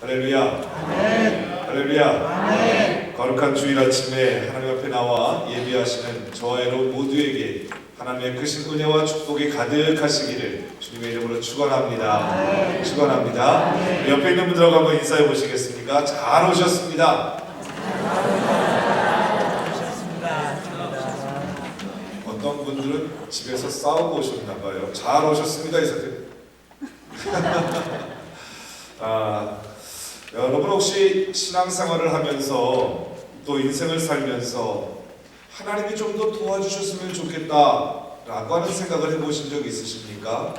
할렐루야. 아멘. 할렐루야. 아멘. 거룩한 주일 아침에 하나님 앞에 나와 예배하시는 저와 여러분 모두에게 하나님의 크신 은혜와 축복이 가득하시기를 주님의 이름으로 축원합니다. 아멘. 축원합니다. 아멘. 옆에 있는 분들하고 한번 인사해 보시겠습니까? 잘 오셨습니다. 어떤 분들은 집에서 싸우고 오셨나 봐요. 잘 오셨습니다. 이사들. 여러분 혹시 신앙생활을 하면서 또 인생을 살면서 하나님이 좀 더 도와주셨으면 좋겠다라고 하는 생각을 해보신 적 있으십니까?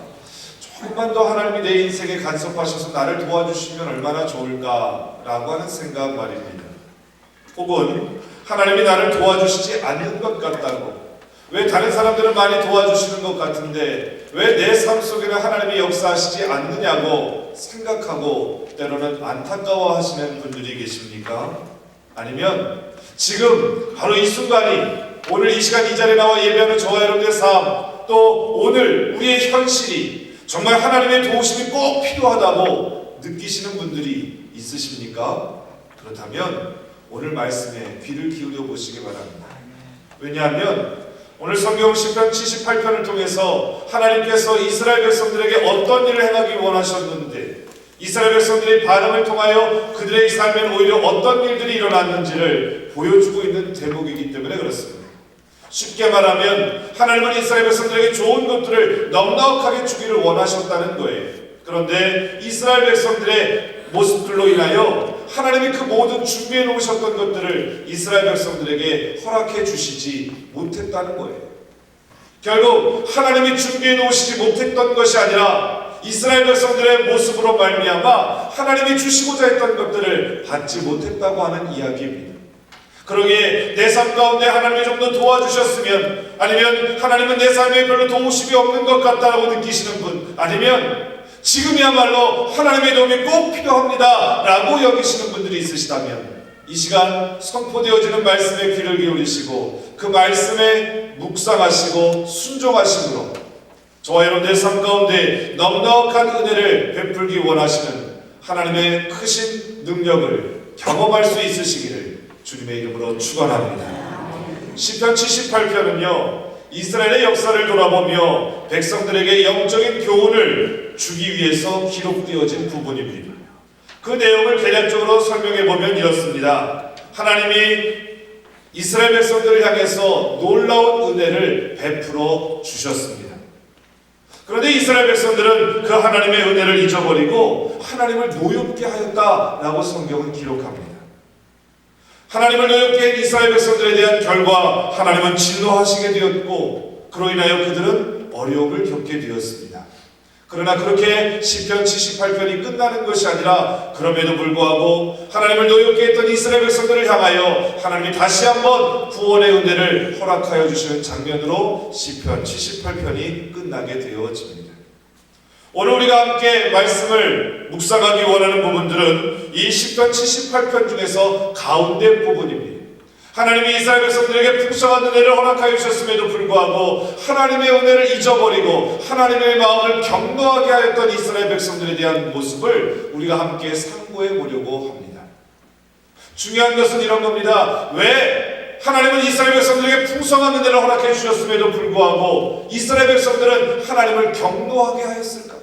조금만 더 하나님이 내 인생에 간섭하셔서 나를 도와주시면 얼마나 좋을까라고 하는 생각 말입니다. 혹은 하나님이 나를 도와주시지 않는 것 같다고, 왜 다른 사람들은 많이 도와주시는 것 같은데 왜 내 삶 속에는 하나님이 역사하시지 않느냐고 생각하고 때로는 안타까워하시는 분들이 계십니까? 아니면 지금 바로 이 순간이, 오늘 이 시간 이 자리에 나와 예배하는 저와 여러분의 삶, 또 오늘 우리의 현실이 정말 하나님의 도우심이 꼭 필요하다고 느끼시는 분들이 있으십니까? 그렇다면 오늘 말씀에 귀를 기울여 보시기 바랍니다. 왜냐하면 오늘 성경 시편 78편을 통해서 하나님께서 이스라엘 백성들에게 어떤 일을 행하기 원하셨는데, 이스라엘 백성들의 반응을 통하여 그들의 삶에 오히려 어떤 일들이 일어났는지를 보여주고 있는 대목이기 때문에 그렇습니다. 쉽게 말하면 하나님은 이스라엘 백성들에게 좋은 것들을 넉넉하게 주기를 원하셨다는 거예요. 그런데 이스라엘 백성들의 모습들로 인하여 하나님이 그 모든 준비해 놓으셨던 것들을 이스라엘 백성들에게 허락해 주시지 못했다는 거예요. 결국 하나님이 준비해 놓으시지 못했던 것이 아니라 이스라엘 백성들의 모습으로 말미암아 하나님이 주시고자 했던 것들을 받지 못했다고 하는 이야기입니다. 그러기에 내 삶 가운데 하나님이 좀 더 도와주셨으면, 아니면 하나님은 내 삶에 별로 도우심이 없는 것 같다고 느끼시는 분, 아니면 지금이야말로 하나님의 도움이 꼭 필요합니다 라고 여기시는 분들이 있으시다면 이 시간 선포되어지는 말씀에 귀를 기울이시고 그 말씀에 묵상하시고 순종하심으로 저와 여러분의 삶 가운데 넉넉한 은혜를 베풀기 원하시는 하나님의 크신 능력을 경험할 수 있으시기를 주님의 이름으로 축원합니다. 시편 78편은요 이스라엘의 역사를 돌아보며 백성들에게 영적인 교훈을 주기 위해서 기록되어진 부분입니다. 그 내용을 대략적으로 설명해 보면 이렇습니다. 하나님이 이스라엘 백성들을 향해서 놀라운 은혜를 베풀어 주셨습니다. 그런데 이스라엘 백성들은 그 하나님의 은혜를 잊어버리고 하나님을 노엽게 하였다라고 성경은 기록합니다. 하나님을 노엽게 한 이스라엘 백성들에 대한 결과 하나님은 진노하시게 되었고 그로 인하여 그들은 어려움을 겪게 되었습니다. 그러나 그렇게 시편 78편이 끝나는 것이 아니라 그럼에도 불구하고 하나님을 노엽게 했던 이스라엘 백성들을 향하여 하나님이 다시 한번 구원의 은혜를 허락하여 주시는 장면으로 시편 78편이 끝나게 되어집니다. 오늘 우리가 함께 말씀을 묵상하기 원하는 부분들은 이 시편 78편 중에서 가운데 부분입니다. 하나님이 이스라엘 백성들에게 풍성한 은혜를 허락하여 주셨음에도 불구하고 하나님의 은혜를 잊어버리고 하나님의 마음을 경노하게 하였던 이스라엘 백성들에 대한 모습을 우리가 함께 상고해 보려고 합니다. 중요한 것은 이런 겁니다. 왜 하나님은 이스라엘 백성들에게 풍성한 은혜를 허락해 주셨음에도 불구하고 이스라엘 백성들은 하나님을 경노하게 하였을까?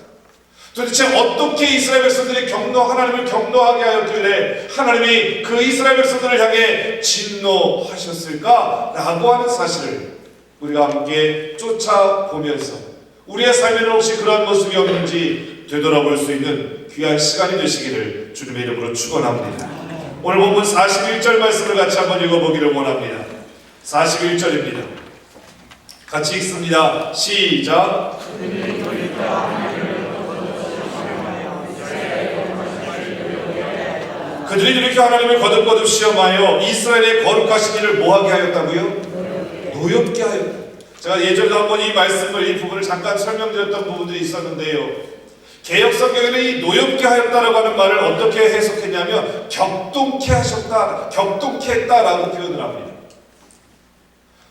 도대체 어떻게 이스라엘 백성들이 하나님을 경노하게 하였길래 하나님이 그 이스라엘 백성들을 향해 진노하셨을까? 라고 하는 사실을 우리가 함께 쫓아보면서 우리의 삶에는 혹시 그러한 모습이 없는지 되돌아볼 수 있는 귀한 시간이 되시기를 주님의 이름으로 축원합니다. 오늘 본문 41절 말씀을 같이 한번 읽어보기를 원합니다. 41절입니다. 같이 읽습니다. 시작. 그들이 이렇게 하나님을 거듭거듭 시험하여 이스라엘의 거룩하신 일을 뭐하게 하였다고요? 노엽게 하였다. 제가 예전에도 한번 이 말씀을, 이 부분을 잠깐 설명드렸던 부분들이 있었는데요. 개역 성경에는 이 노엽게 하였다라고 하는 말을 어떻게 해석했냐면 격동케 하셨다, 격동케 했다라고 표현을 합니다.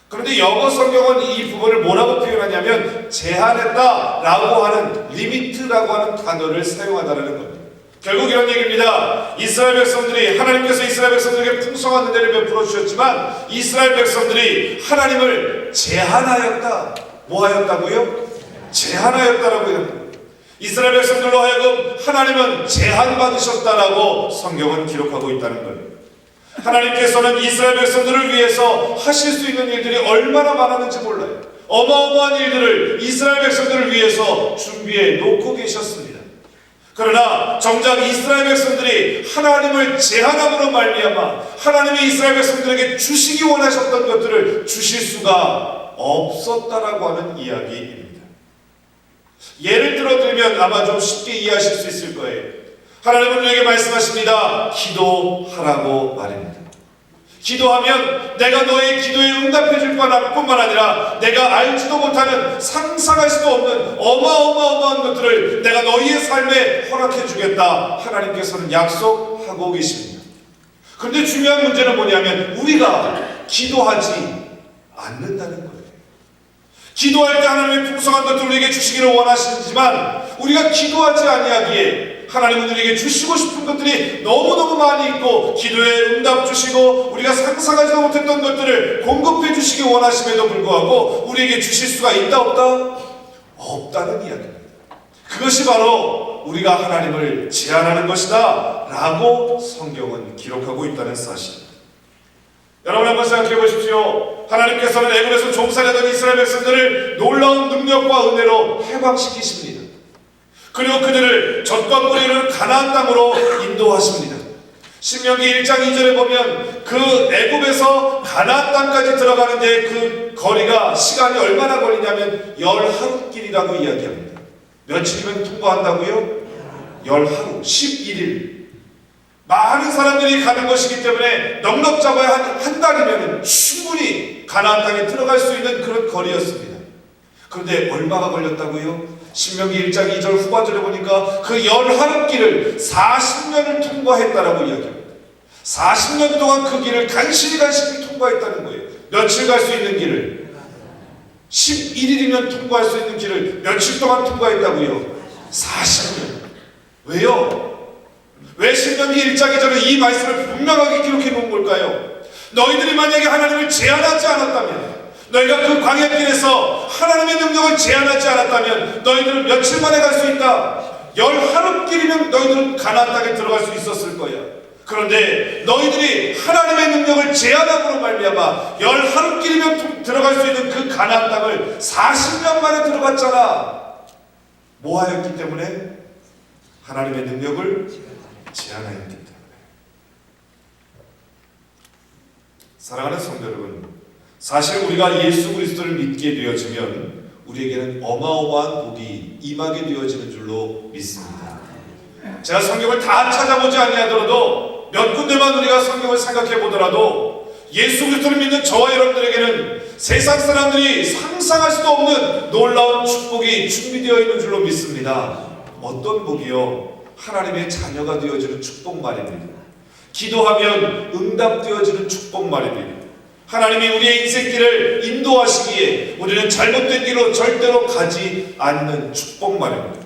그런데 영어 성경은 이 부분을 뭐라고 표현하냐면 제한했다라고 하는, 리미트라고 하는 단어를 사용하다라는 겁니다. 결국 이런 얘기입니다. 이스라엘 백성들이 하나님께서 이스라엘 백성들에게 풍성한 은혜를 베풀어 주셨지만 이스라엘 백성들이 하나님을 제한하였다. 뭐 하였다고요? 제한하였다라고 해요. 이스라엘 백성들로 하여금 하나님은 제한받으셨다라고 성경은 기록하고 있다는 거예요. 하나님께서는 이스라엘 백성들을 위해서 하실 수 있는 일들이 얼마나 많았는지 몰라요. 어마어마한 일들을 이스라엘 백성들을 위해서 준비해 놓고 계셨습니다. 그러나 정작 이스라엘 백성들이 하나님을 제한함으로 말미암아 하나님이 이스라엘 백성들에게 주시기 원하셨던 것들을 주실 수가 없었다라고 하는 이야기입니다. 예를 들어드리면 아마 좀 쉽게 이해하실 수 있을 거예요. 하나님은 우리에게 말씀하십니다. 기도하라고 말입니다. 기도하면 내가 너의 기도에 응답해 줄 뿐만 아니라 내가 알지도 못하는 상상할 수도 없는 어마어마한 것들을 내가 너희의 삶에 허락해 주겠다. 하나님께서는 약속하고 계십니다. 그런데 중요한 문제는 뭐냐면 우리가 기도하지 않는다는 거예요. 기도할 때 하나님의 풍성한 것들을 우리에게 주시기를 원하시지만 우리가 기도하지 아니하기에 하나님은 우리에게 주시고 싶은 것들이 너무너무 많이 있고 기도에 응답 주시고 우리가 상상하지도 못했던 것들을 공급해 주시기 원하심에도 불구하고 우리에게 주실 수가 있다 없다? 없다는 이야기입니다. 그것이 바로 우리가 하나님을 제한하는 것이다 라고 성경은 기록하고 있다는 사실입니다. 여러분 한번 생각해 보십시오. 하나님께서는 애굽에서 종살이하던 이스라엘 백성들을 놀라운 능력과 은혜로 해방시키십니다. 그리고 그들을 젖과 꿀이 흐르는 가나안 땅으로 인도하십니다. 신명기 1장 2절에 보면 그 애굽에서 가나안 땅까지 들어가는데 그 거리가 시간이 얼마나 걸리냐면 10하루길이라고 이야기합니다. 며칠이면 통과한다고요? 10하루, 11일. 많은 사람들이 가는 것이기 때문에 넉넉 잡아야 한 달이면 충분히 가나안 땅에 들어갈 수 있는 그런 거리였습니다. 그런데 얼마가 걸렸다고요? 신명기 1장 2절 후반절에 보니까 그 10하루길을 40년을 통과했다라고 이야기합니다. 40년 동안 그 길을 간신히 통과했다는 거예요. 며칠 갈 수 있는 길을 11일이면 통과할 수 있는 길을 며칠 동안 통과했다고요? 40년. 왜요? 왜 신명기 1장 2절에 이 말씀을 분명하게 기록해 놓은 걸까요? 너희들이 만약에 하나님을 제한하지 않았다면 너희가 그 광야길에서 하나님의 능력을 제한하지 않았다면 너희들은 며칠 만에 갈 수 있다. 10하루길이면 너희들은 가나안 땅에 들어갈 수 있었을 거야. 그런데 너희들이 하나님의 능력을 제한함으로 말미암아 10하루길이면 들어갈 수 있는 그 가나안 땅을 40년 만에 들어갔잖아. 뭐 하였기 때문에? 하나님의 능력을 제한하였기 때문에. 사랑하는 성도 여러분, 사실 우리가 예수 그리스도를 믿게 되어지면 우리에게는 어마어마한 복이 임하게 되어지는 줄로 믿습니다. 제가 성경을 다 찾아보지 아니하더라도 몇 군데만 우리가 성경을 생각해 보더라도 예수 그리스도를 믿는 저와 여러분들에게는 세상 사람들이 상상할 수도 없는 놀라운 축복이 준비되어 있는 줄로 믿습니다. 어떤 복이요? 하나님의 자녀가 되어지는 축복 말입니다. 기도하면 응답되어지는 축복 말입니다. 하나님이 우리의 인생길을 인도하시기에 우리는 잘못된 길로 절대로 가지 않는 축복 말입니다.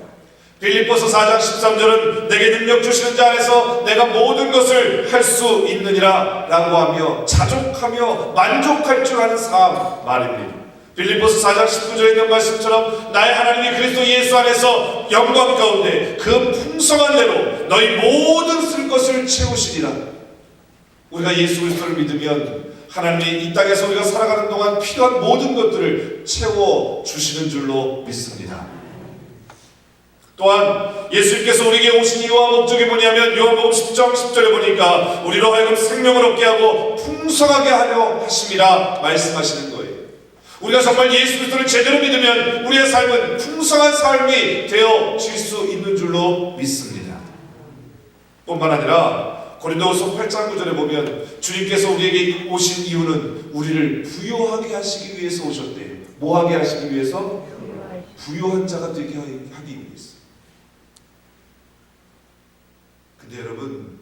빌립보서 4장 13절은 내게 능력 주시는 자 안에서 내가 모든 것을 할 수 있느니라 라고 하며 자족하며 만족할 줄 아는 삶 말입니다. 빌립보서 4장 19절에 있는 말씀처럼 나의 하나님이 그리스도 예수 안에서 영광 가운데 그 풍성한 대로 너희 모든 쓸 것을 채우시리라. 우리가 예수 그리스도를 믿으면 하나님이 이 땅에서 우리가 살아가는 동안 필요한 모든 것들을 채워주시는 줄로 믿습니다. 또한 예수님께서 우리에게 오신 이유와 목적이 뭐냐면 요한복음 10장 10절에 보니까 우리로 하여금 생명을 얻게 하고 풍성하게 하려 하심이라 말씀하시는 거예요. 우리가 정말 예수 그리스도를 제대로 믿으면 우리의 삶은 풍성한 삶이 되어질 수 있는 줄로 믿습니다. 뿐만 아니라 고린도후서 8장 9절에 보면 주님께서 우리에게 오신 이유는 우리를 부요하게 하시기 위해서 오셨대요. 뭐하게 하시기 위해서? 부요한 자가 되게 하기 위해서. 근데 여러분,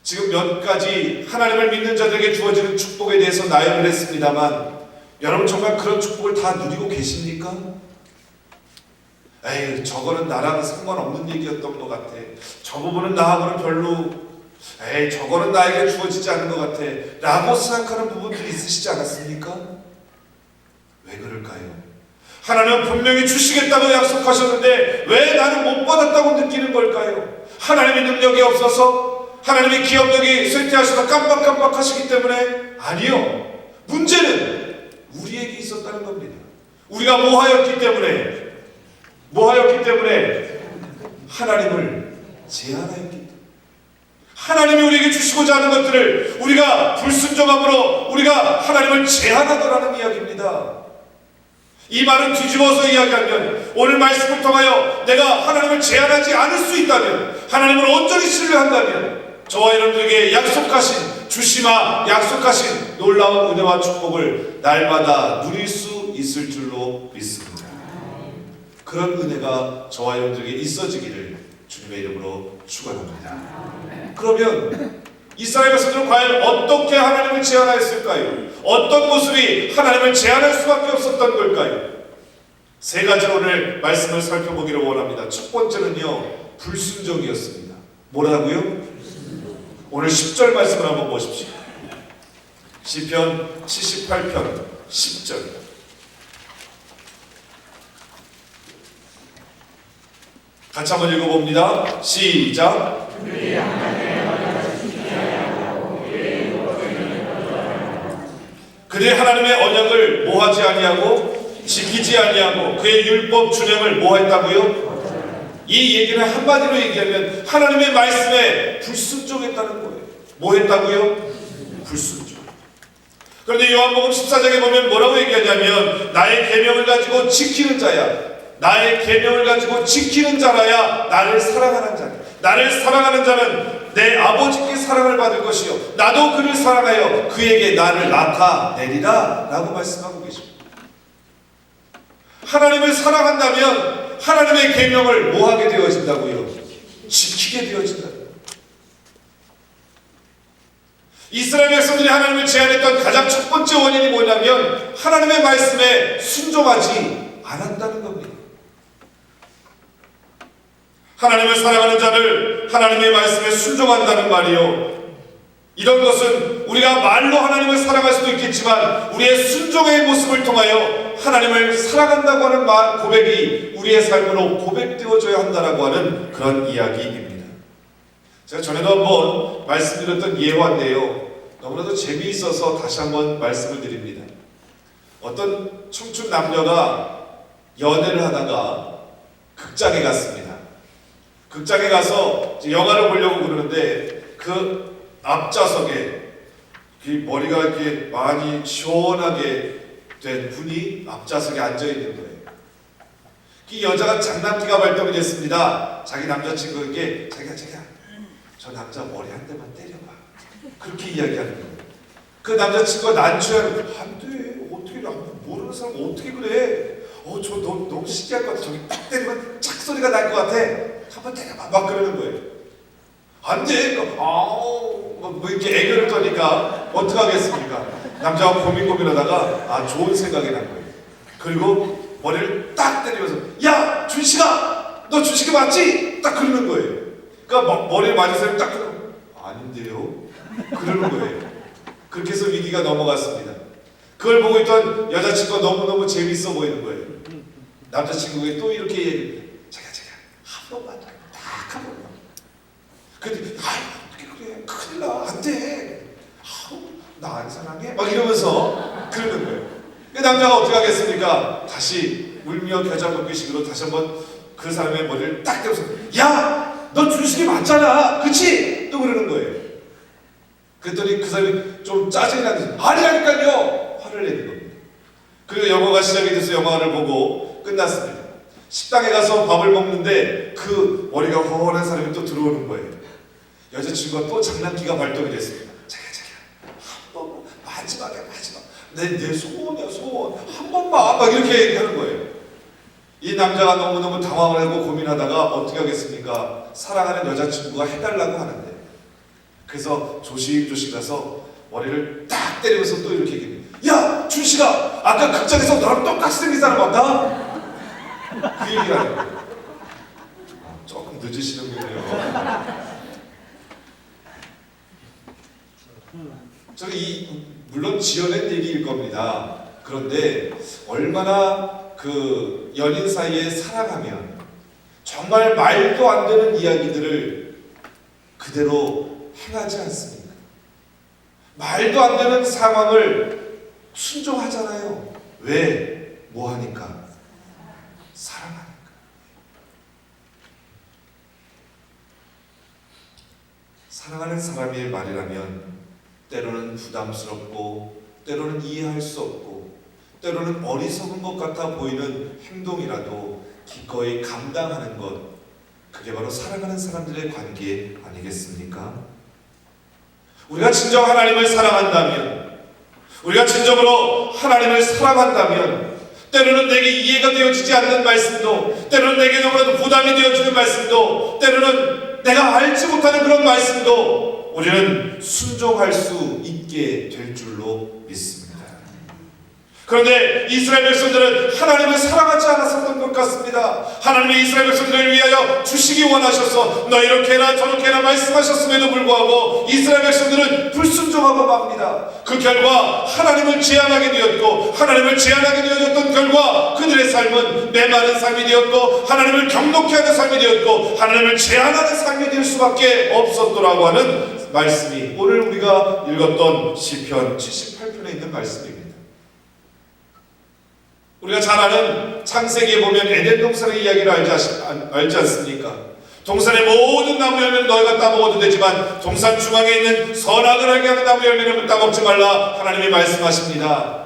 지금 몇 가지 하나님을 믿는 자들에게 주어지는 축복에 대해서 나열을 했습니다만 여러분 정말 그런 축복을 다 누리고 계십니까? 에이, 저거는 나랑 상관없는 얘기였던 것 같아. 저 부분은 나하고는 별로, 에이, 저거는 나에게 주어지지 않은 것 같아 라고 생각하는 부분들이 있으시지 않았습니까? 왜 그럴까요? 하나님은 분명히 주시겠다고 약속하셨는데 왜 나는 못 받았다고 느끼는 걸까요? 하나님의 능력이 없어서? 하나님의 기억력이 쇠퇴하셔서 깜빡깜빡 하시기 때문에? 아니요. 문제는 우리에게 있었다는 겁니다. 우리가 뭐하였기 때문에? 하나님을 제한하였기 때문에. 하나님이 우리에게 주시고자 하는 것들을 우리가 불순종함으로 우리가 하나님을 제한하더라는 이야기입니다. 이 말은 뒤집어서 이야기하면 오늘 말씀을 통하여 내가 하나님을 제한하지 않을 수 있다면, 하나님을 온전히 신뢰한다면 저와 여러분들에게 약속하신 놀라운 은혜와 축복을 날마다 누릴 수 있을 줄로 믿습니다. 그런 은혜가 저와 여러분들에게 있어지기를 주님의 이름으로 축원합니다. 그러면 이스라엘 백성들은 과연 어떻게 하나님을 제한하였을까요? 어떤 모습이 하나님을 제한할 수밖에 없었던 걸까요? 세 가지로 오늘 말씀을 살펴보기를 원합니다. 첫 번째는요, 불순종이었습니다. 뭐라고요? 오늘 10절 말씀을 한번 보십시오. 시편 78편 10절. 같이 한번 읽어봅니다. 시작. 그들이 하나님의 언약을 모하지 아니하고 지키지 아니하고 그의 율법 준행을 모했다고요? 이 얘기는 한마디로 얘기하면 하나님의 말씀에 불순종했다는 거예요. 뭐했다고요? 불순종. 그런데 요한복음 14장에 보면 뭐라고 얘기하냐면 나의 계명을 가지고 지키는 자야, 나의 계명을 가지고 지키는 자라야 나를 사랑하는 자야. 나를 사랑하는 자는 내 아버지께 사랑을 받을 것이요 나도 그를 사랑하여 그에게 나를 나타내리라 라고 말씀하고 계십니다. 하나님을 사랑한다면 하나님의 계명을 뭐하게 되어진다고요? 지키게 되어진다. 이스라엘 백성들이 하나님을 제한했던 가장 첫 번째 원인이 뭐냐면 하나님의 말씀에 순종하지 않았다는 겁니다. 하나님을 사랑하는 자를 하나님의 말씀에 순종한다는 말이요, 이런 것은 우리가 말로 하나님을 사랑할 수도 있겠지만 우리의 순종의 모습을 통하여 하나님을 사랑한다고 하는 고백이 우리의 삶으로 고백되어져야 한다라고 하는 그런 이야기입니다. 제가 전에도 한번 말씀드렸던 예화인데요, 너무나도 재미있어서 다시 한번 말씀을 드립니다. 어떤 청춘 남녀가 연애를 하다가 극장에 갔습니다. 극장에 가서 영화를 보려고 그러는데 그 앞좌석에 머리가 이렇게 많이 시원하게 된 분이 앞좌석에 앉아 있는 거예요. 이 여자가 장난기가 발동이 됐습니다. 자기 남자친구에게 자기야 저 남자 머리 한 대만 때려봐, 그렇게 이야기하는 거예요. 그 남자친구가 난처해하는 거예요. 안돼, 어떻게 모르는 사람 어떻게 그래? 저 너무 신기할 것 같아. 저기 딱 때리면 착 소리가 날 것 같아. 한번 때려봐. 막 그러는 거예요. 안 돼. 뭐 이렇게 애교를 떠니까 어떡하겠습니까? 남자가 고민하다가 좋은 생각이 난 거예요. 그리고 머리를 딱 때리면서 야 준식아, 너 준식이 맞지? 딱 그러는 거예요. 그러니까 머리를 맞으세요. 딱 그러면 아닌데요? 그러는 거예요. 그렇게 해서 위기가 넘어갔습니다. 그걸 보고 있던 여자친구가 너무너무 재밌어 보이는 거예요. 남자친구에게 또 이렇게 얘기해요. 자기야 한 번만 더, 딱 한 번만. 근데 어떻게 그래? 큰일 나. 안 돼. 나 안 사랑해? 막 이러면서 그러는 거예요. 그 남자가 어떻게 하겠습니까? 다시 울며 겨자 먹기식으로 다시 한번 그 사람의 머리를 딱 대면서 야! 너 준식이 맞잖아. 그치? 또 그러는 거예요. 그랬더니 그 사람이 좀 짜증이 나면서 아니라니까요! 화를 내는 겁니다. 그리고 영화가 시작이 돼서 영화를 보고 끝났습니다. 식당에 가서 밥을 먹는데 그 머리가 허원한 사람이 또 들어오는 거예요. 여자친구가 또 장난기가 발동이 됐습니다. 자기야 한 번만, 마지막 내 소원이야, 소원 한 번만, 막 이렇게 얘기하는 거예요. 이 남자가 너무너무 당황을 하고 고민하다가 어떻게 하겠습니까? 사랑하는 여자친구가 해달라고 하는데, 그래서 조심조심 가서 머리를 딱 때리면서 또 이렇게 얘기해요. 야 준식아, 아까 극장에서 너랑 똑같이 생긴 사람 봤다? 그 얘기를 하는 거예요. 늦으시는군요. 저는 물론 지어낸 얘기일 겁니다. 그런데 얼마나 그 연인 사이에 사랑하면 정말 말도 안 되는 이야기들을 그대로 행하지 않습니까? 말도 안 되는 상황을 순종하잖아요. 왜? 뭐 하니까? 사랑하니까. 사랑하는 사람의 말이라면 때로는 부담스럽고 때로는 이해할 수 없고 때로는 어리석은 것 같아 보이는 행동이라도 기꺼이 감당하는 것, 그게 바로 사랑하는 사람들의 관계 아니겠습니까? 우리가 진정 하나님을 사랑한다면, 우리가 진정으로 하나님을 사랑한다면 때로는 내게 이해가 되어지지 않는 말씀도, 때로는 내게 너무나도 부담이 되어지는 말씀도, 때로는 내가 알지 못하는 그런 말씀도 우리는 순종할 수 있게 될 줄로 믿습니다. 그런데 이스라엘 백성들은 하나님을 사랑하지 않았었던 것 같습니다. 하나님이 이스라엘 백성들을 위하여 주시기 원하셔서 너 이렇게 해라 저렇게 해라 말씀하셨음에도 불구하고 이스라엘 백성들은 불순종하고 맙니다. 그 결과 하나님을 제한하게 되었고, 하나님을 제한하게 되어졌던 결과 그들의 삶은 메마른 삶이 되었고, 하나님을 경록히 하는 삶이 되었고, 하나님을 제한하는 삶이 될 수밖에 없었더라고 하는 말씀이 오늘 우리가 읽었던 시편 78편에 있는 말씀입니다. 우리가 잘 아는 창세기에 보면 에덴 동산의 이야기를 알지 않습니까? 동산의 모든 나무 열매는 너희가 따먹어도 되지만 동산 중앙에 있는 선악을 알게 하는 나무 열매는 따먹지 말라 하나님이 말씀하십니다.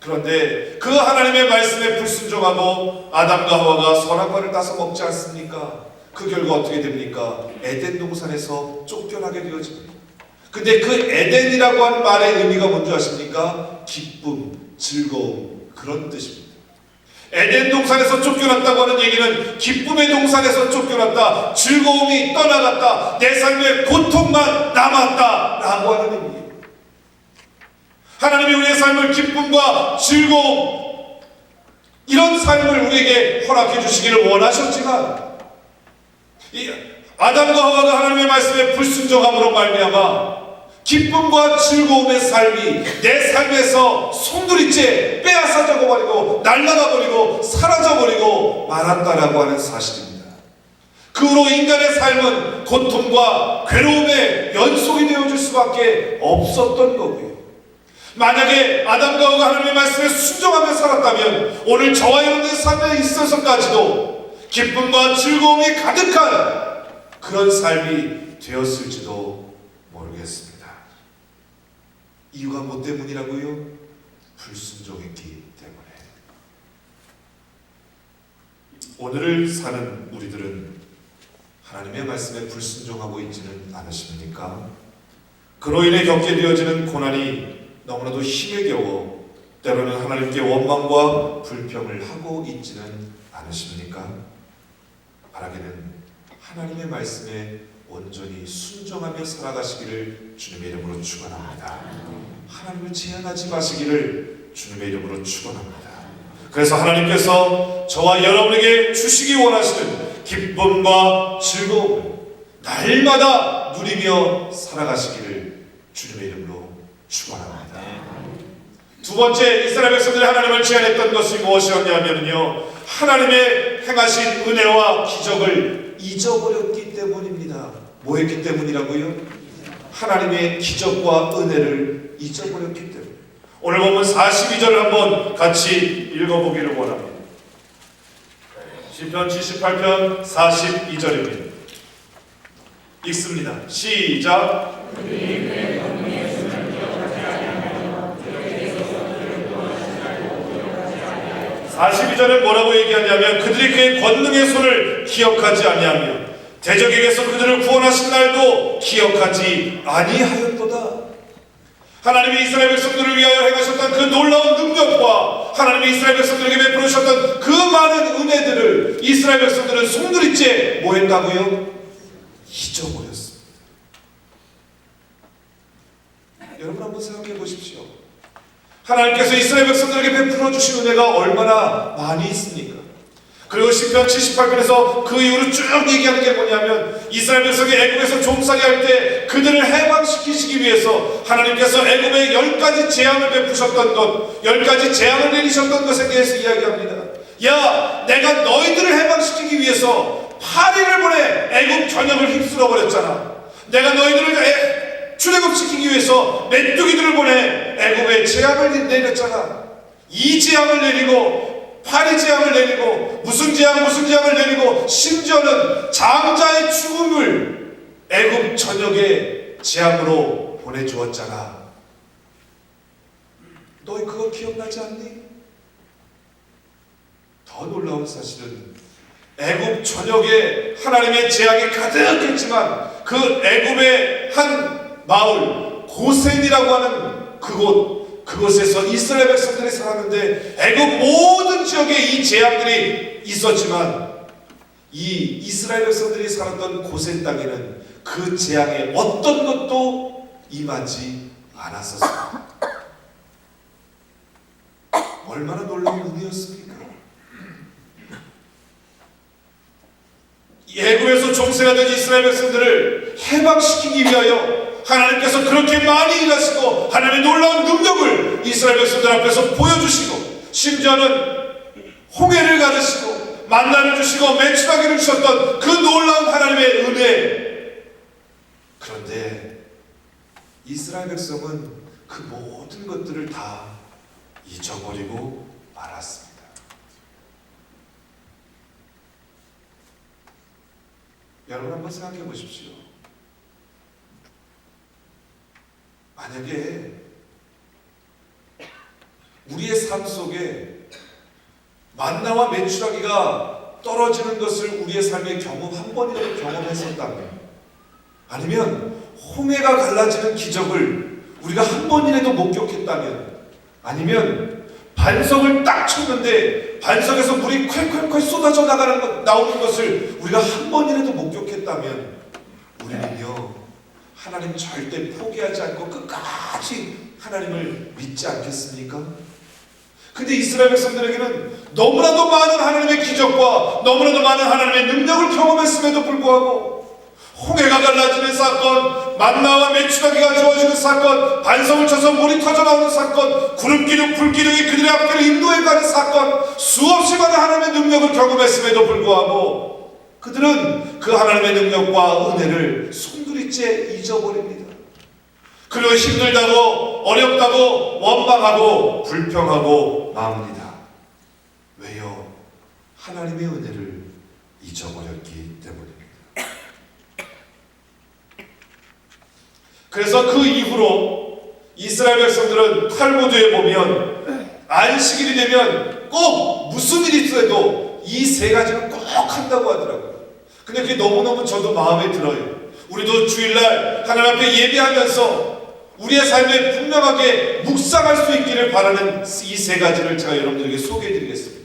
그런데 그 하나님의 말씀에 불순종하고 아담과 하와가 선악과를 따서 먹지 않습니까? 그 결과 어떻게 됩니까? 에덴 동산에서 쫓겨나게 되어집니다. 근데 그 에덴이라고 하는 말의 의미가 뭔지 아십니까? 기쁨, 즐거움, 그런 뜻입니다. 에덴 동산에서 쫓겨났다고 하는 얘기는 기쁨의 동산에서 쫓겨났다, 즐거움이 떠나갔다, 내 삶에 고통만 남았다 라고 하는 의미예요. 하나님이 우리의 삶을 기쁨과 즐거움, 이런 삶을 우리에게 허락해 주시기를 원하셨지만 이 아담과 하와가 하나님의 말씀에 불순종함으로 말미암아 기쁨과 즐거움의 삶이 내 삶에서 송두리째 빼앗아져 버리고 날아가 버리고 사라져 버리고 말았다라고 하는 사실입니다. 그 후로 인간의 삶은 고통과 괴로움의 연속이 되어질 수밖에 없었던 거고요. 만약에 아담과 하와가 하나님의 말씀에 순종하며 살았다면 오늘 저와 여러분의 삶에 있어서까지도 기쁨과 즐거움이 가득한 그런 삶이 되었을지도 모르겠습니다. 이유가 뭐 때문이라고요? 불순종했기 때문에. 오늘을 사는 우리들은 하나님의 말씀에 불순종하고 있지는 않으십니까? 그로 인해 겪게 되어지는 고난이 너무나도 힘에 겨워 때로는 하나님께 원망과 불평을 하고 있지는 않으십니까? 바라기는 하나님의 말씀에 온전히 순종하며 살아가시기를 주님의 이름으로 축원합니다. 하나님을 제한하지 마시기를 주님의 이름으로 축원합니다. 그래서 하나님께서 저와 여러분에게 주시기 원하시는 기쁨과 즐거움을 날마다 누리며 살아가시기를 주님의 이름으로 축원합니다. 두 번째, 이스라엘 백성들이 하나님을 제한했던 것이 무엇이었냐면요, 하나님의 행하신 은혜와 기적을 잊어버렸기 때문입니다. 뭐 했기 때문이라고요? 하나님의 기적과 은혜를 잊어버렸기 때문에. 오늘 보면 42절을 한번 같이 읽어보기를 원합니다. 시편 78편 42절입니다. 읽습니다. 시작. 42절에 뭐라고 얘기하냐면 그들이 그의 권능의 손을 기억하지 아니하며 대적에게서 그들을 구원하신 날도 기억하지 아니하였도다. 하나님이 이스라엘 백성들을 위하여 행하셨던 그 놀라운 능력과 하나님이 이스라엘 백성들에게 베풀으셨던 그 많은 은혜들을 이스라엘 백성들은 송두리째 뭐 했다고요? 잊어버렸습니다. 여러분 한번 생각해 보십시오. 하나님께서 이스라엘 백성들에게 베풀어 주신 은혜가 얼마나 많이 있습니까? 그리고 시편 78편에서 그 이후로 쭉 얘기하는 게 뭐냐면 이스라엘 백성이 애굽에서 종살이 할 때 그들을 해방시키시기 위해서 하나님께서 애굽에 10가지 재앙을 베푸셨던 것, 10가지 재앙을 내리셨던 것에 대해서 이야기합니다. 야, 내가 너희들을 해방시키기 위해서 파리를 보내 애굽 전역을 휩쓸어 버렸잖아. 내가 너희들을 출애굽시키기 위해서 메뚜기들을 보내 애굽에 재앙을 내렸잖아. 이 재앙을 내리고 파리 재앙을 내리고 무슨 재앙을 내리고 심지어는 장자의 죽음을 애굽 전역에 재앙으로 보내주었잖아. 너희 그거 기억나지 않니? 더 놀라운 사실은 애굽 전역에 하나님의 재앙이 가득했지만 그 애굽의 한 마을 고센이라고 하는 그곳에서 이스라엘 백성들이 살았는데 애굽 모든 지역에 이 재앙들이 있었지만 이 이스라엘 백성들이 살았던 고센 땅에는 그 재앙에 어떤 것도 임하지 않았었습니다. 얼마나 놀라운 은혜였습니까? 애굽에서 종생하던 이스라엘 백성들을 해방시키기 위하여 하나님께서 그렇게 많이 일하시고 하나님의 놀라운 능력을 이스라엘 백성들 앞에서 보여주시고 심지어는 홍해를 가르시고 만나를 주시고 메추라기를 주셨던 그 놀라운 하나님의 은혜. 그런데 이스라엘 백성은 그 모든 것들을 다 잊어버리고 말았습니다. 여러분 한번 생각해 보십시오. 만약에 우리의 삶 속에 만나와 메추라기가 떨어지는 것을 우리의 삶의 경험 한 번이라도 경험했었다면, 아니면 홍해가 갈라지는 기적을 우리가 한 번이라도 목격했다면, 아니면 반석을 딱 쳤는데 반석에서 물이 콸콸콸 쏟아져 나오는 것을 우리가 한 번이라도 목격했다면 우리는요 하나님 절대 포기하지 않고 끝까지 하나님을 믿지 않겠습니까? 근데 이스라엘 백성들에게는 너무나도 많은 하나님의 기적과 너무나도 많은 하나님의 능력을 경험했음에도 불구하고 홍해가 갈라지는 사건, 만나와 메추라기가 주어지는 사건, 반석을 쳐서 물이 터져나오는 사건, 구름기둥, 불기둥이 그들의 앞길을 인도해 가는 사건, 수없이 많은 하나님의 능력을 경험했음에도 불구하고 그들은 그 하나님의 능력과 은혜를 송두리째 잊어버립니다. 그리고 힘들다고 어렵다고 원망하고 불평하고 마무리다. 왜요? 하나님의 은혜를 잊어버렸기 때문입니다. 그래서 그 이후로 이스라엘 백성들은 탈무드에 보면 안식일이 되면 꼭 무슨 일이 있어도 이 세 가지를 꼭 한다고 하더라고요. 근데 그게 너무너무 저도 마음에 들어요. 우리도 주일날 하나님 앞에 예배하면서 우리의 삶에 분명하게 묵상할 수 있기를 바라는 이 세 가지를 제가 여러분들에게 소개해드리겠습니다.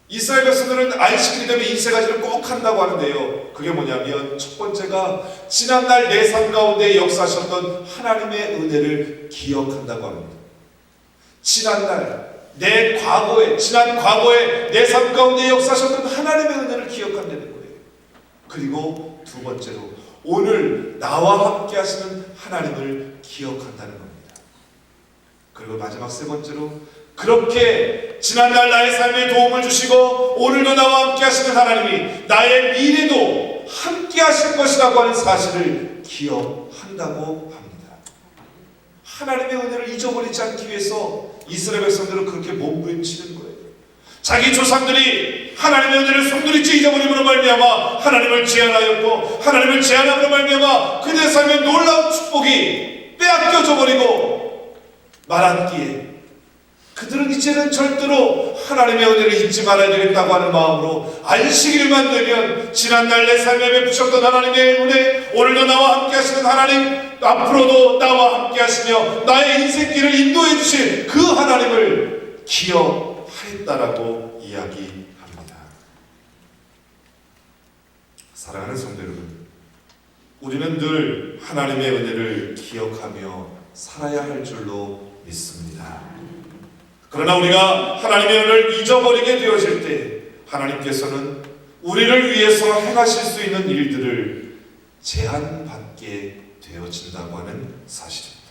이스라엘 백성들은 안식일이 되면 이 세 가지를 꼭 한다고 하는데요. 그게 뭐냐면 첫 번째가 지난날 내 삶 가운데 역사하셨던 하나님의 은혜를 기억한다고 합니다. 지난날 지난 과거에 내 삶 가운데 역사하셨던 하나님의 은혜를 기억한다는 거예요. 그리고 두 번째로 오늘 나와 함께 하시는 하나님을 기억한다는 겁니다. 그리고 마지막 세 번째로 그렇게 지난날 나의 삶에 도움을 주시고 오늘도 나와 함께 하시는 하나님이 나의 미래도 함께 하실 것이라고 하는 사실을 기억한다고 합니다. 하나님의 은혜를 잊어버리지 않기 위해서 이스라엘 백성들은 그렇게 몸부림치는 거예요. 자기 조상들이 하나님의 은혜를 송두리째 잊어버림으로 말미암아 하나님을 제한하였고 하나님을 제한함으로 말미암아 그들의 삶에 놀라운 축복이 빼앗겨져 버리고 말았기에 그들은 이제는 절대로 하나님의 은혜를 잊지 말아야 되겠다고 하는 마음으로 안식일을 만들면 지난날 내 삶에 베푸셨던 하나님의 은혜, 오늘도 나와 함께 하시는 하나님, 앞으로도 나와 함께 하시며 나의 인생길을 인도해 주실 그 하나님을 기억하였다라고 이야기합니다. 사랑하는 성도 여러분, 우리는 늘 하나님의 은혜를 기억하며 살아야 할 줄로 믿습니다. 그러나 우리가 하나님의 은혜를 잊어버리게 되어질 때 하나님께서는 우리를 위해서 행하실 수 있는 일들을 제한받게 되어진다고 하는 사실입니다.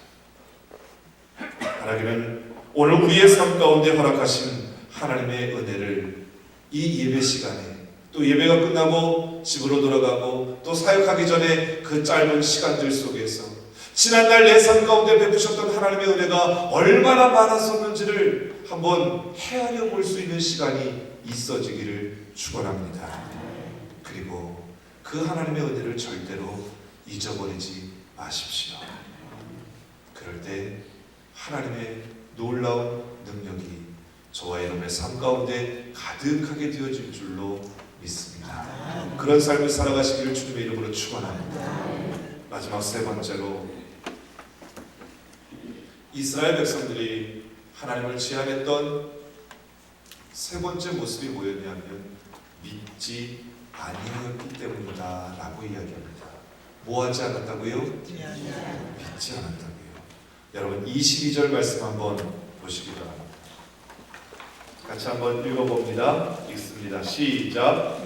하나님은 오늘 우리의 삶 가운데 허락하신 하나님의 은혜를 이 예배 시간에, 또 예배가 끝나고 집으로 돌아가고 또 사역하기 전에 그 짧은 시간들 속에서 지난날 내 삶 가운데 베푸셨던 하나님의 은혜가 얼마나 많았었는지를 한번 헤아려 볼 수 있는 시간이 있어지기를 축원합니다. 그리고 그 하나님의 은혜를 절대로 잊어버리지 마십시오. 그럴 때 하나님의 놀라운 능력이 저와 여러분의 삶 가운데 가득하게 되어질 줄로 믿습니다. 그런 삶을 살아가시기를 주님의 이름으로 축원합니다. 마지막 세 번째로, 이스라엘 백성들이 하나님을 제한했던 세 번째 모습이 뭐였냐면 믿지 아니하였기 때문이다 라고 이야기합니다. 뭐 하지 않았다고요? 믿지 않았다고요. 여러분 22절 말씀 한번 보시기 바랍니다. 같이 한번 읽어봅니다. 읽습니다. 시작.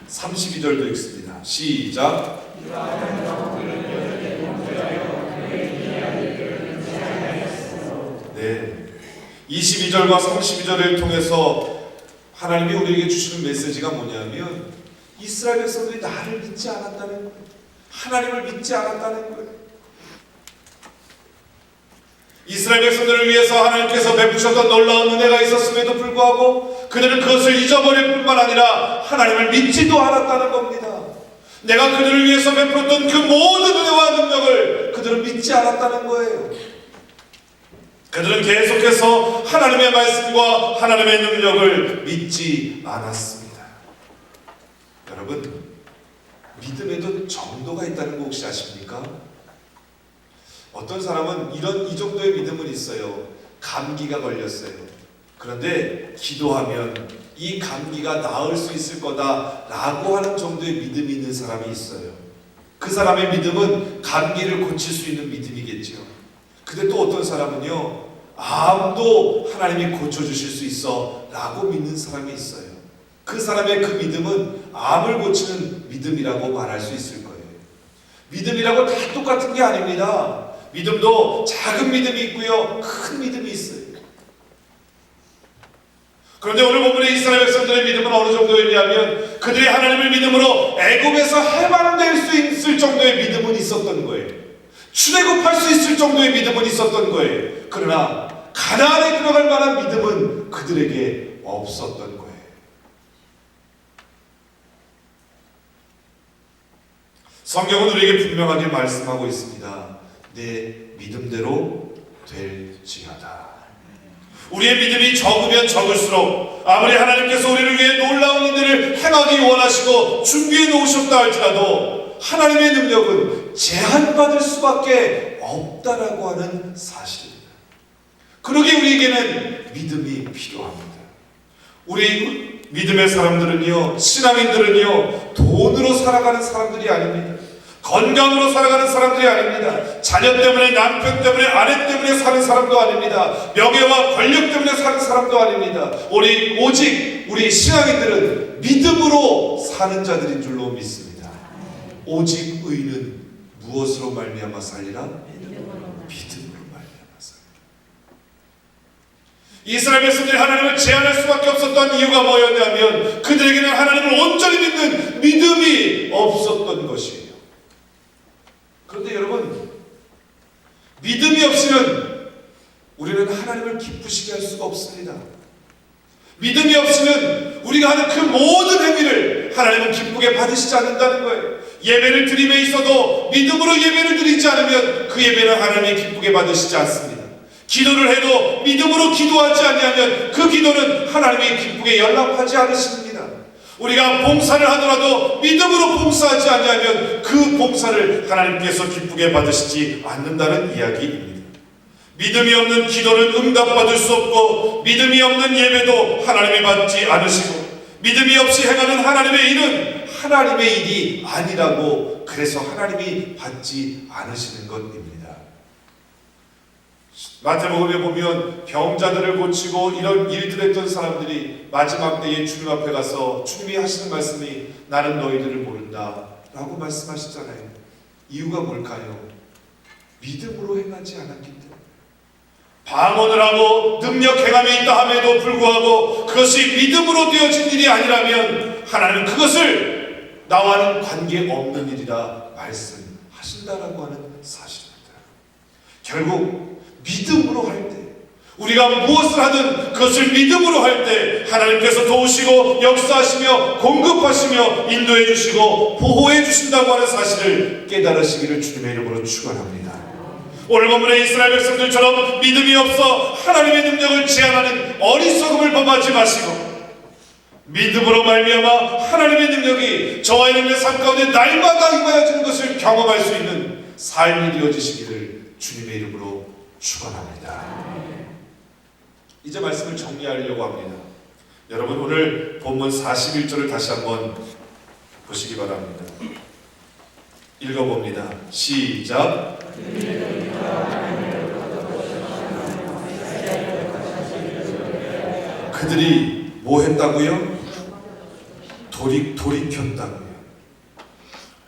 32절도 읽습니다. 시작. 네, 22절과 32절을 통해서 하나님이 우리에게 주시는 메시지가 뭐냐면 이스라엘 백성들이 나를 믿지 않았다는 거예요. 하나님을 믿지 않았다는 거예요. 이스라엘 백성들을 위해서 하나님께서 베푸셨던 놀라운 은혜가 있었음에도 불구하고 그들은 그것을 잊어버릴 뿐만 아니라 하나님을 믿지도 않았다는 겁니다. 내가 그들을 위해서 베풀었던 그 모든 은혜와 능력을 그들은 믿지 않았다는 거예요. 그들은 계속해서 하나님의 말씀과 하나님의 능력을 믿지 않았습니다. 여러분, 믿음에도 정도가 있다는 거 혹시 아십니까? 어떤 사람은 이 정도의 믿음은 있어요. 감기가 걸렸어요. 그런데 기도하면 이 감기가 나을 수 있을 거다라고 하는 정도의 믿음이 있는 사람이 있어요. 그 사람의 믿음은 감기를 고칠 수 있는 믿음이겠죠. 근데 또 어떤 사람은요, 암도 하나님이 고쳐주실 수 있어 라고 믿는 사람이 있어요. 그 사람의 그 믿음은 암을 고치는 믿음이라고 말할 수 있을 거예요. 믿음이라고 다 똑같은 게 아닙니다. 믿음도 작은 믿음이 있고요, 큰 믿음이 있어요. 그런데 오늘 본문의 이스라엘 백성들의 믿음은 어느 정도였냐면 그들이 하나님을 믿음으로 애굽에서 해방될 수 있을 정도의 믿음은 있었던 거예요. 출애굽할 수 있을 정도의 믿음은 있었던 거예요. 그러나 가나안에 들어갈 만한 믿음은 그들에게 없었던 거예요. 성경은 우리에게 분명하게 말씀하고 있습니다. 내 믿음대로 될지어다. 우리의 믿음이 적으면 적을수록 아무리 하나님께서 우리를 위해 놀라운 일들을 행하기 원하시고 준비해 놓으셨다 할지라도 하나님의 능력은 제한받을 수밖에 없다라고 하는 사실입니다. 그러기에 우리에게는 믿음이 필요합니다. 우리 믿음의 사람들은요, 신앙인들은요, 돈으로 살아가는 사람들이 아닙니다. 건강으로 살아가는 사람들이 아닙니다. 자녀 때문에, 남편 때문에, 아내 때문에 사는 사람도 아닙니다. 명예와 권력 때문에 사는 사람도 아닙니다. 오직 우리 신앙인들은 믿음으로 사는 자들인 줄로 믿습니다. 오직 의는 무엇으로 말미암아 살리라? 믿음으로 말미암아 살리라. 이스라엘 백성들이 하나님을 제한할 수밖에 없었던 이유가 뭐였냐면 그들에게는 하나님을 온전히 믿는 믿음이 없었던 것이에요. 그런데 여러분, 믿음이 없이는 우리는 하나님을 기쁘시게 할 수가 없습니다. 믿음이 없이는 우리가 하는 그 모든 행위를 하나님은 기쁘게 받으시지 않는다는 거예요. 예배를 드림에 있어도 믿음으로 예배를 드리지 않으면 그 예배는 하나님이 기쁘게 받으시지 않습니다. 기도를 해도 믿음으로 기도하지 않으면 그 기도는 하나님이 기쁘게 연락하지 않으십니다. 우리가 봉사를 하더라도 믿음으로 봉사하지 않으면 그 봉사를 하나님께서 기쁘게 받으시지 않는다는 이야기입니다. 믿음이 없는 기도는 응답받을 수 없고 믿음이 없는 예배도 하나님이 받지 않으시고 믿음이 없이 행하는 하나님의 일은 하나님의 일이 아니라고, 그래서 하나님이 받지 않으시는 것입니다. 마태복음에 보면 병자들을 고치고 이런 일들을 했던 사람들이 마지막 때에 주님 앞에 가서 주님이 하시는 말씀이 나는 너희들을 모른다 라고 말씀하시잖아요. 이유가 뭘까요? 믿음으로 행하지 않았기 때문에. 방언을 하고 능력 행함에 있다 함에도 불구하고 그것이 믿음으로 되어진 일이 아니라면 하나님은 그것을 나와는 관계없는 일이라 말씀하신다라고 하는 사실입니다. 결국 믿음으로 할 때, 우리가 무엇을 하든 그것을 믿음으로 할 때 하나님께서 도우시고 역사하시며 공급하시며 인도해 주시고 보호해 주신다고 하는 사실을 깨달으시기를 주님의 이름으로 축원합니다. 오늘 본문의 이스라엘 백성들처럼 믿음이 없어 하나님의 능력을 제한하는 어리석음을 범하지 마시고 믿음으로 말미암아 하나님의 능력이 저와 여러분의 삶 가운데 날마다 임하여지는 것을 경험할 수 있는 삶이 되어지시기를 주님의 이름으로 축원합니다. 이제 말씀을 정리하려고 합니다. 여러분 오늘 본문 41절을 다시 한번 보시기 바랍니다. 읽어봅니다. 시작. 그들이 뭐 했다고요? 돌이켰다고요.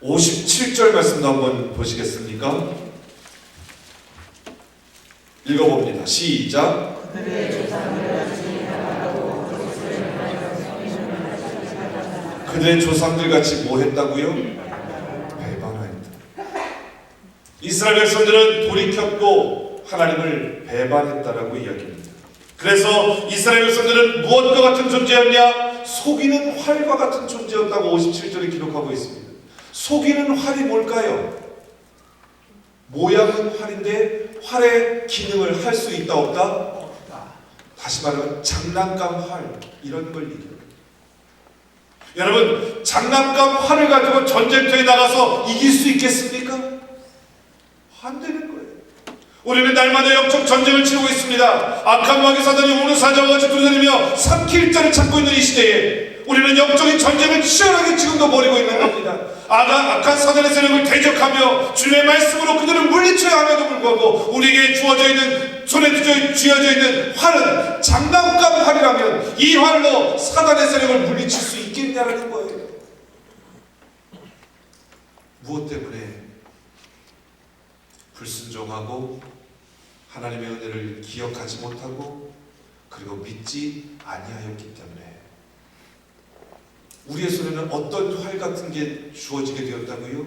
57절 말씀도 한번 보시겠습니까? 읽어봅니다. 시작. 그들의 조상들 같이 뭐 했다고요? 배반하였다. 이스라엘 백성들은 돌이켰고 하나님을 배반했다라고 이야기합니다. 그래서 이스라엘 백성들은 무엇과 같은 존재였냐? 속이는 활과 같은 존재였다고 57절에 기록하고 있습니다. 속이는 활이 뭘까요? 모양은 활인데 활의 기능을 할 수 있다 없다? 없다. 다시 말하면 장난감 활, 이런 걸 얘기합니다. 여러분, 장난감 활을 가지고 전쟁터에 나가서 이길 수 있겠습니까? 안 되는 거예요. 우리는 날마다 영적 전쟁을 치르고 있습니다. 악한 마귀 사단이 오는 사자와 같이 두드리며 삼킬 자를 찾고 있는 이 시대에 우리는 영적인 전쟁을 치열하게 지금도 벌이고 있는 겁니다. 악한 사단의 세력을 대적하며 주님의 말씀으로 그들을 물리쳐야 함에도 불구하고 우리에게 주어져 있는, 손에 쥐어져 있는 활은 장난감 활이라면 이 활로 사단의 세력을 물리칠 수 있겠냐라는 거예요. 무엇 때문에? 불순종하고 하나님의 은혜를 기억하지 못하고 그리고 믿지 아니하였기 때문에. 우리의 손에는 어떤 활 같은 게 주어지게 되었다고요?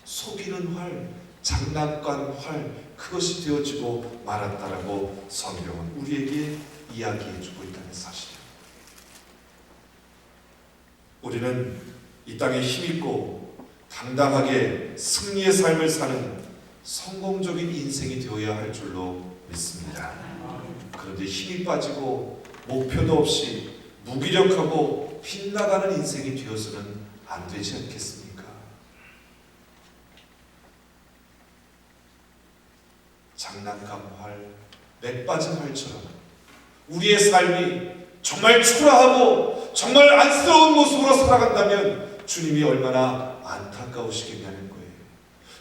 속이는 활, 장난감 활, 그것이 되어지고 말았다라고 성경은 우리에게 이야기해주고 있다는 사실입니다. 우리는 이 땅에 힘있고 당당하게 승리의 삶을 사는 성공적인 인생이 되어야 할 줄로 믿습니다. 그런데 힘이 빠지고 목표도 없이 무기력하고 빗나가는 인생이 되어서는 안 되지 않겠습니까? 장난감 활, 맥 빠진 활처럼 우리의 삶이 정말 초라하고 정말 안쓰러운 모습으로 살아간다면 주님이 얼마나 안타까우시겠냐는 거예요.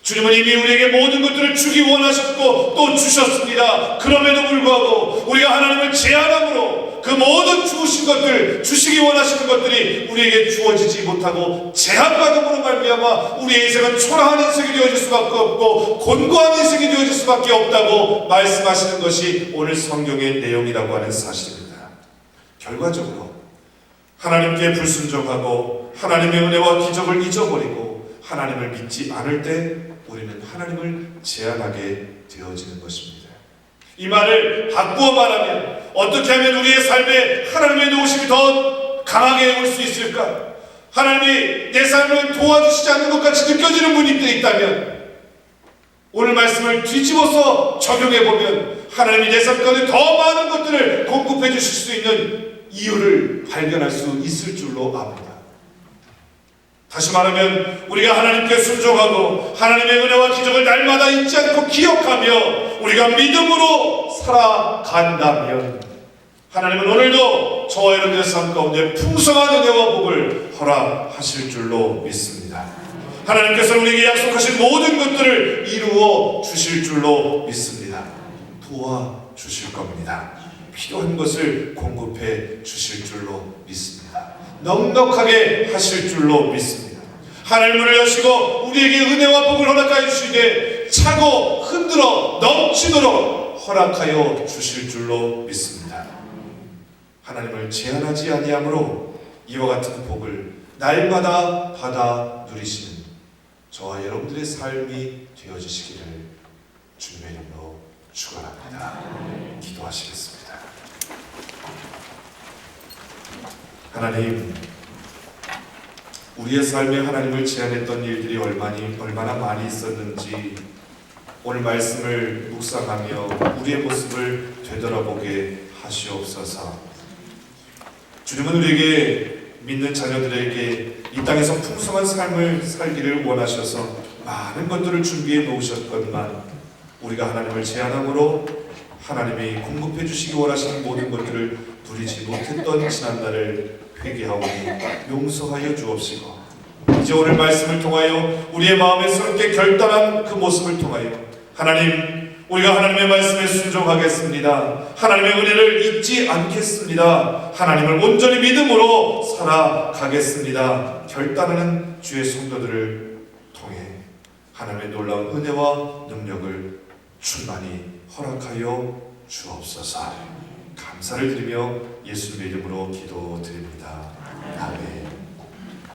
주님은 이미 우리에게 모든 것들을 주기 원하셨고 또 주셨습니다. 그럼에도 불구하고 우리가 하나님을 제한함으로 그 모든 주신 것들, 주시기 원하시는 것들이 우리에게 주어지지 못하고 제한받음으로 말미암아 우리의 인생은 초라한 인생이 되어질 수밖에 없고 곤고한 인생이 되어질 수밖에 없다고 말씀하시는 것이 오늘 성경의 내용이라고 하는 사실입니다. 결과적으로 하나님께 불순종하고 하나님의 은혜와 기적을 잊어버리고 하나님을 믿지 않을 때 우리는 하나님을 제한하게 되어지는 것입니다. 이 말을 바꾸어 말하면 어떻게 하면 우리의 삶에 하나님의 도우심이 더 강하게 올 수 있을까? 하나님이 내 삶을 도와주시지 않는 것 같이 느껴지는 분이 있다면 오늘 말씀을 뒤집어서 적용해보면 하나님이 내 삶 가운데 더 많은 것들을 공급해 주실 수 있는 이유를 발견할 수 있을 줄로 압니다. 다시 말하면 우리가 하나님께 순종하고 하나님의 은혜와 기적을 날마다 잊지 않고 기억하며 우리가 믿음으로 살아간다면 하나님은 오늘도 저와 여러분의 삶 가운데 풍성한 은혜와 복을 허락하실 줄로 믿습니다. 하나님께서 우리에게 약속하신 모든 것들을 이루어 주실 줄로 믿습니다. 도와주실 겁니다. 필요한 것을 공급해 주실 줄로 믿습니다. 넉넉하게 하실 줄로 믿습니다. 하늘 문을 여시고 우리에게 은혜와 복을 허락하여 주시되 차고 흔들어 넘치도록 허락하여 주실 줄로 믿습니다. 하나님을 제한하지 아니하므로 이와 같은 복을 날마다 받아 누리시는 저와 여러분들의 삶이 되어지시기를 주님의 이름으로 축원합니다. 기도하시겠습니다. 하나님, 우리의 삶에 하나님을 제한했던 일들이 얼마나 많이 있었는지 오늘 말씀을 묵상하며 우리의 모습을 되돌아보게 하시옵소서. 주님은 우리에게 믿는 자녀들에게 이 땅에서 풍성한 삶을 살기를 원하셔서 많은 것들을 준비해 놓으셨건만 우리가 하나님을 제한함으로 하나님이 공급해 주시기 원하시는 모든 것들을 누리지 못했던 지난날을 회개하오니 용서하여 주옵시고 이제 오늘 말씀을 통하여 우리의 마음에 새롭게 결단한 그 모습을 통하여 하나님, 우리가 하나님의 말씀에 순종하겠습니다. 하나님의 은혜를 잊지 않겠습니다. 하나님을 온전히 믿음으로 살아가겠습니다. 결단하는 주의 성도들을 통해 하나님의 놀라운 은혜와 능력을 충만히 허락하여 주옵소서. 감사를 드리며 예수님의 이름으로 기도드립니다. 아멘.